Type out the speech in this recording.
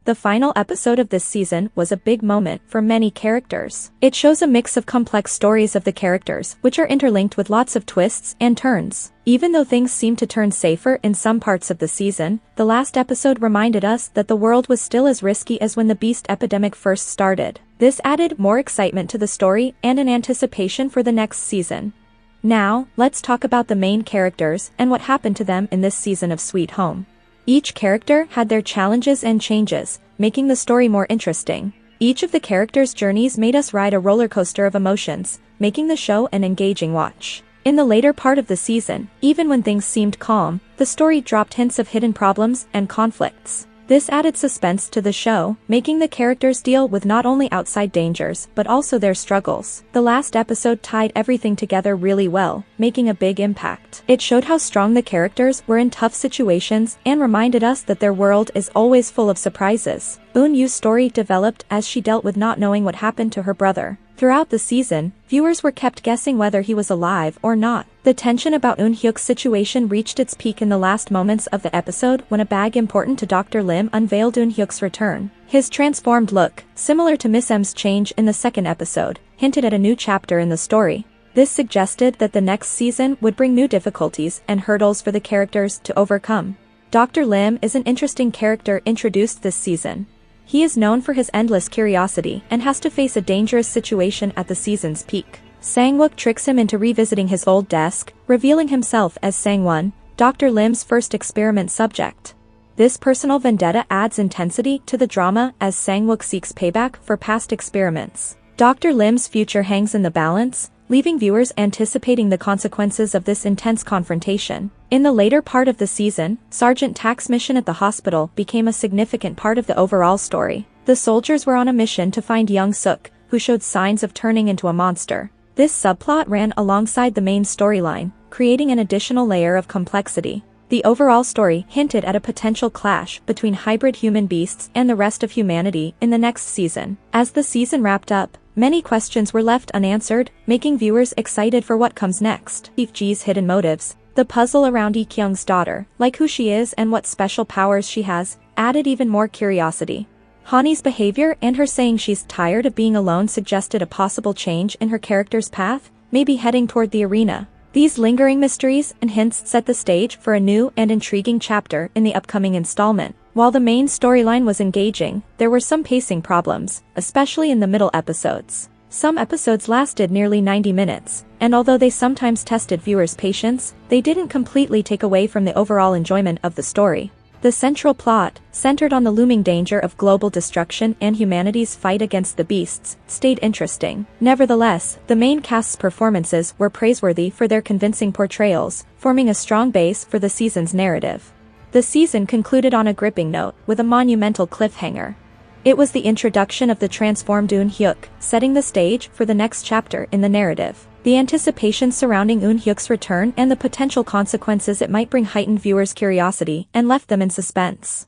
The final episode of this season was a big moment for many characters. It shows a mix of complex stories of the characters, which are interlinked with lots of twists and turns. Even though things seem to turn safer in some parts of the season, the last episode reminded us that the world was still as risky as when the beast epidemic first started. This added more excitement to the story and an anticipation for the next season. Now, let's talk about the main characters and what happened to them in this season of Sweet Home. Each character had their challenges and changes, making the story more interesting. Each of the characters' journeys made us ride a roller coaster of emotions, making the show an engaging watch. In the later part of the season, even when things seemed calm, the story dropped hints of hidden problems and conflicts. This added suspense to the show, making the characters deal with not only outside dangers but also their struggles. The last episode tied everything together really well, making a big impact. It showed how strong the characters were in tough situations and reminded us that their world is always full of surprises. Eun-yu's story developed as she dealt with not knowing what happened to her brother. Throughout the season, viewers were kept guessing whether he was alive or not. The tension about Eun-hyuk's situation reached its peak in the last moments of the episode when a bag important to Dr. Lim unveiled Eun-hyuk's return. His transformed look, similar to Miss M's change in the second episode, hinted at a new chapter in the story. This suggested that the next season would bring new difficulties and hurdles for the characters to overcome. Dr. Lim is an interesting character introduced this season. He is known for his endless curiosity and has to face a dangerous situation at the season's peak. Sang-wook tricks him into revisiting his old desk, revealing himself as Sang-won, Dr. Lim's first experiment subject. This personal vendetta adds intensity to the drama as Sang-wook seeks payback for past experiments. Dr. Lim's future hangs in the balance, leaving viewers anticipating the consequences of this intense confrontation. In the later part of the season, Sergeant Tak's mission at the hospital became a significant part of the overall story. The soldiers were on a mission to find young Suk, who showed signs of turning into a monster. This subplot ran alongside the main storyline, creating an additional layer of complexity. The overall story hinted at a potential clash between hybrid human beasts and the rest of humanity in the next season. As the season wrapped up, many questions were left unanswered, making viewers excited for what comes next. Chief Ji's hidden motives, the puzzle around Lee Kyung's daughter, like who she is and what special powers she has, added even more curiosity. Hani's behavior and her saying she's tired of being alone suggested a possible change in her character's path, maybe heading toward the arena. These lingering mysteries and hints set the stage for a new and intriguing chapter in the upcoming installment. While the main storyline was engaging, there were some pacing problems, especially in the middle episodes. Some episodes lasted nearly 90 minutes, and although they sometimes tested viewers' patience, they didn't completely take away from the overall enjoyment of the story. The central plot, centered on the looming danger of global destruction and humanity's fight against the beasts, stayed interesting. Nevertheless, the main cast's performances were praiseworthy for their convincing portrayals, forming a strong base for the season's narrative. The season concluded on a gripping note, with a monumental cliffhanger. It was the introduction of the transformed Eun-hyuk, setting the stage for the next chapter in the narrative. The anticipation surrounding Eun-hyuk's return and the potential consequences it might bring heightened viewers' curiosity and left them in suspense.